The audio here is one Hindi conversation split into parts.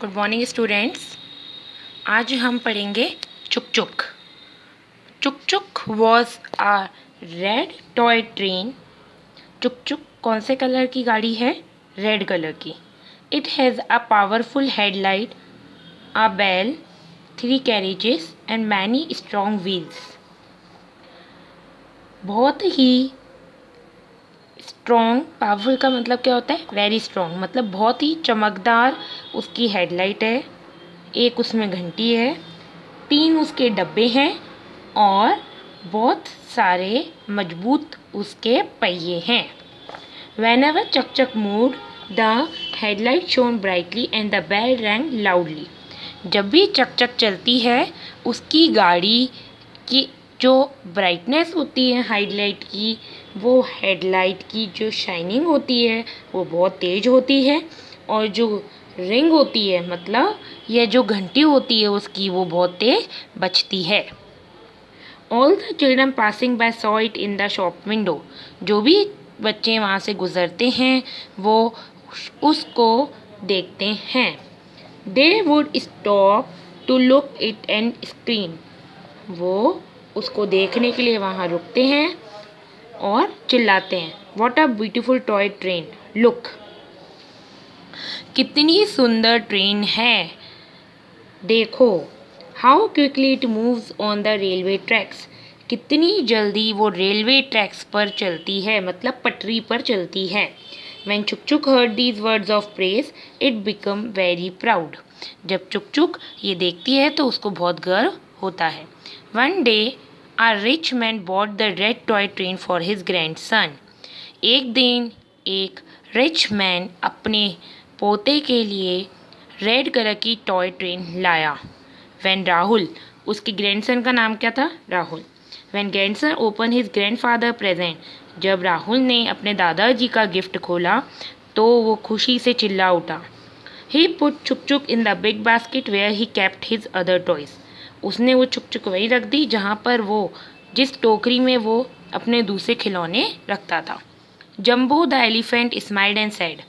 Good morning students. आज हम पढ़ेंगे चुक चुक। चुक चुक was a red toy train. चुक चुक कौन से कलर की गाड़ी है? रेड कलर की। It has a powerful headlight, a bell, 3 carriages and many strong wheels. बहुत ही स्ट्रॉन्ग, पावरफुल का मतलब क्या होता है? वेरी स्ट्रॉन्ग, मतलब बहुत ही चमकदार उसकी हेडलाइट है, एक उसमें घंटी है, 3 उसके डब्बे हैं और बहुत सारे मजबूत उसके पहिए हैं। Whenever Chak Chak moved, the headlight shone brightly and the bell rang loudly. जब भी चक चक चलती है, उसकी गाड़ी की जो ब्राइटनेस होती है हेडलाइट की, वो हेडलाइट की जो शाइनिंग होती है वो बहुत तेज होती है, और जो रिंग होती है, मतलब यह जो घंटी होती है उसकी, वो बहुत तेज बजती है। All the children passing by saw it in the shop window. जो भी बच्चे वहाँ से गुजरते हैं वो उसको देखते हैं। They would stop to look it and scream. वो उसको देखने के लिए वहाँ रुकते हैं और चिल्लाते हैं। What a beautiful toy train! Look! कितनी सुंदर ट्रेन है, देखो। How quickly it moves on the railway tracks. कितनी जल्दी वो रेलवे ट्रैक्स पर चलती है, मतलब पटरी पर चलती है। When चुक चुक heard these words of praise, it become very proud. जब चुक चुक ये देखती है तो उसको बहुत गर्व होता है। One day, a rich man bought the red toy train for his grandson. एक दिन एक रिच मैन अपने पोते के लिए रेड कलर की टॉय ट्रेन लाया। When राहुल, उसके ग्रैंडसन का नाम क्या था? Rahul. When grandson opened his grandfather present, जब राहुल ने अपने दादाजी का गिफ्ट खोला तो वो खुशी से चिल्ला उठा। He put चुक चुक in the big basket where he kept his other toys. उसने वो चुक चुक वहीं रख दी जहाँ पर वो, जिस टोकरी में वो अपने दूसरे खिलौने रखता था। Jumbo the elephant smiled and said.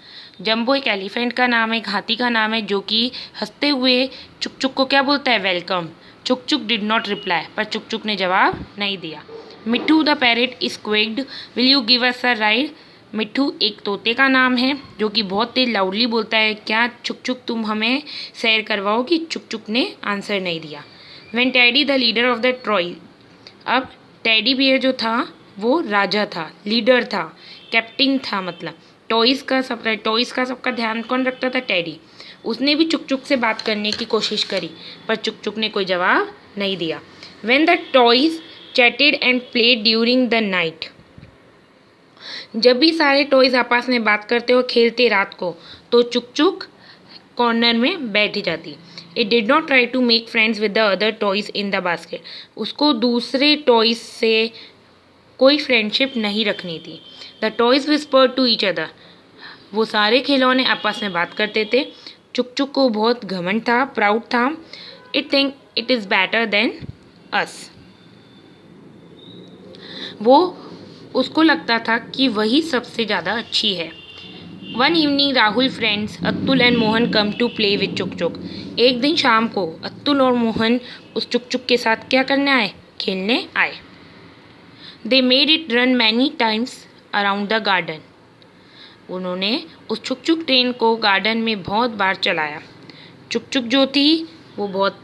Jumbo एक एलिफेंट का नाम है, एक हाथी का नाम है, जो कि हंसते हुए चुक चुक को क्या बोलता है? वेलकम। चुक चुक डिड नॉट रिप्लाई, पर चुक चुक ने जवाब नहीं दिया। Mitthu the parrot squeaked, will you give us a ride. Mitthu एक तोते का नाम है जो कि बहुत तेज लाउडली बोलता है, क्या चुक चुक तुम हमें सैर करवाओगी? चुक चुक ने आंसर नहीं दिया। When teddy the leader of the Troy, अब टेडी बियर जो था वो राजा था, लीडर था, कैप्टन था, मतलब टॉयज़ का सबका ध्यान कौन रखता था? टेडी। उसने भी चुक चुक से बात करने की कोशिश करी, पर चुक चुक ने कोई जवाब नहीं दिया। When the toys chatted and played during the night, जब भी सारे टॉयज़ आपस में बात करते और खेलते रात को, तो चुक चुक कॉर्नर में बैठ जाती। It did not try to make friends with the other toys in the basket. उसको दूसरे टॉयज़ से कोई फ्रेंडशिप नहीं रखनी थी। The toys whispered to each other. वो सारे खिलौने आपस में बात करते थे। चुक चुक को बहुत घमंड था, प्राउड था। It think it is better than us. वो उसको लगता था कि वही सबसे ज़्यादा अच्छी है। One evening, Rahul friends Atul and Mohan come to play with चुक चुक। एक दिन शाम को अतुल और मोहन उस चुक चुक के साथ क्या करने आए? खेलने आए। They made it run many times around the garden. उन्होंने उस चुक चुक ट्रेन को गार्डन में बहुत बार चलाया। चुक चुक जो थी वो बहुत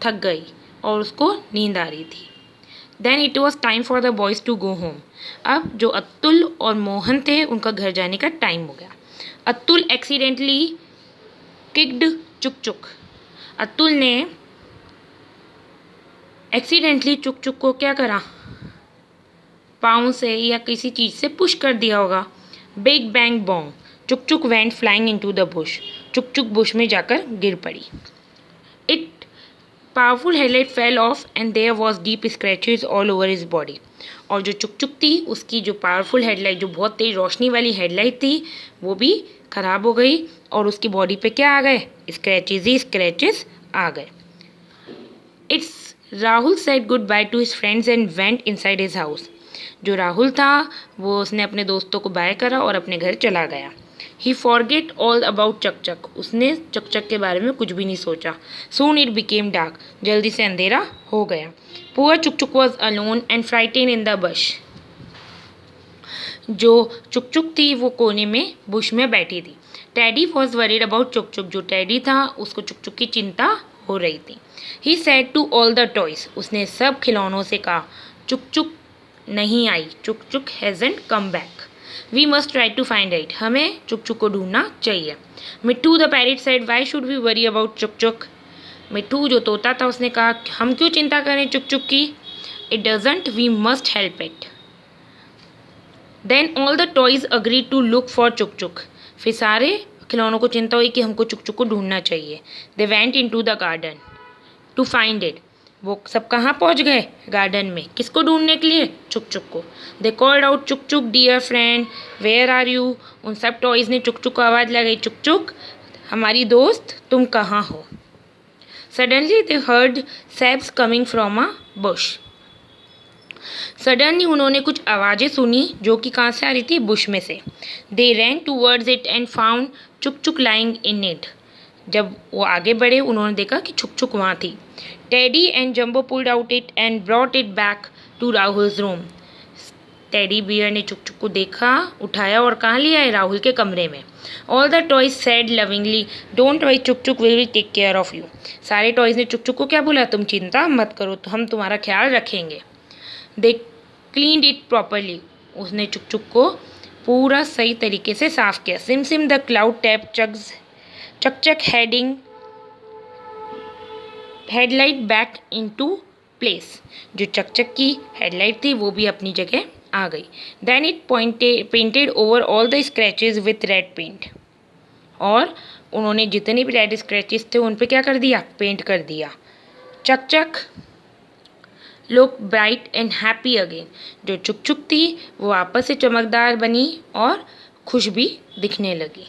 थक गई और उसको नींद आ रही थी। Then it was time for the boys to go home. अब जो अतुल और मोहन थे उनका घर जाने का टाइम हो गया। अतुल एक्सीडेंटली किक्ड चुक चुक। अतुल ने एक्सीडेंटली चुक चुक को क्या करा? पाँव से या किसी चीज़ से पुश कर दिया होगा। बिग बैंग बॉन्ग, चुक चुक went flying into the bush. चुक चुक बुश में जाकर गिर पड़ी। It powerful headlight fell off and there was deep scratches all over his body. और जो चुक चुक थी उसकी जो पावरफुल हेडलाइट, जो बहुत तेज रोशनी वाली हेडलाइट थी, वो भी खराब हो गई और उसकी बॉडी पे क्या आ गए? स्क्रैचेस ही स्क्रैचेस आ गए। It's Rahul said good by two his friends and went inside his house. जो राहुल था वो उसने अपने दोस्तों को बाय करा और अपने घर चला गया। ही फॉरगेट ऑल अबाउट चक-चक, उसने चक-चक के बारे में कुछ भी नहीं सोचा। सून इट बिकेम डार्क, जल्दी से अंधेरा हो गया। Poor Chukchuk was alone and frighten in the bush, जो चुक-चुक थी वो कोने में बुश में बैठी थी। टेडी वॉज वरीड अबाउट चुक-चुक, जो टेडी था उसको चुक-चुक की चिंता हो रही थी। He said to all the toys, उसने सब खिलौनों से कहा, चुक-चुक नहीं आई, Chukchuk hasn't come back, we must try to find it, हमें चुक-चुक को ढूंढना चाहिए। Mitthu the parrot said, why should we worry about Chukchuk, Mitthu जो तोता था उसने कहा, हम क्यों चिंता करें चुक-चुक की, it doesn't, we must help it. Then all the toys agree to look for Chukchuk, फिर सारे खिलौनों को चिंता हुई कि हमको चुक-चुक को ढूंढना चाहिए। They went into the garden to find it, वो सब कहाँ पहुँच गए, गार्डन में, किसको ढूंढने के लिए, चुक-चुक को। They called out, Chukchuk dear friend where are you, उन सब टॉयज ने चुक-चुक को आवाज़ लगाई, चुक-चुक हमारी दोस्त तुम कहाँ हो। Suddenly they heard sobs coming from a bush, suddenly उन्होंने कुछ आवाज़ें सुनी जो कि कहाँ से आ रही थी, बुश में से। They ran towards it and found Chukchuk lying in it, जब वो आगे बढ़े उन्होंने देखा कि चुक-चुक वहाँ थी। Teddy and Jumbo pulled out it and brought it back to Rahul's room, teddy bear ने चुक-चुक को देखा, उठाया और कहाँ ले आए, राहुल के कमरे में। All the toys said lovingly, don't worry Chukchuk will take care of you, सारे टॉयज ने चुक-चुक को क्या बोला, तुम चिंता मत करो, तो हम तुम्हारा ख्याल रखेंगे। दे क्लीनड इट प्रॉपरली, उसने चुक-चुक को पूरा सही तरीके से साफ किया। Sim Sim the cloud tap chucks Chakchak headlight back into place, जो चक-चक की हेडलाइट थी वो भी अपनी जगह आ गई। Then it painted over all the scratches with red paint, और उन्होंने जितने भी रेड स्क्रैचेस थे उन पे क्या कर दिया, पेंट कर दिया। Chakchak look bright and happy again, जो चुक-चुक थी वो वापस से चमकदार बनी और खुश भी दिखने लगी।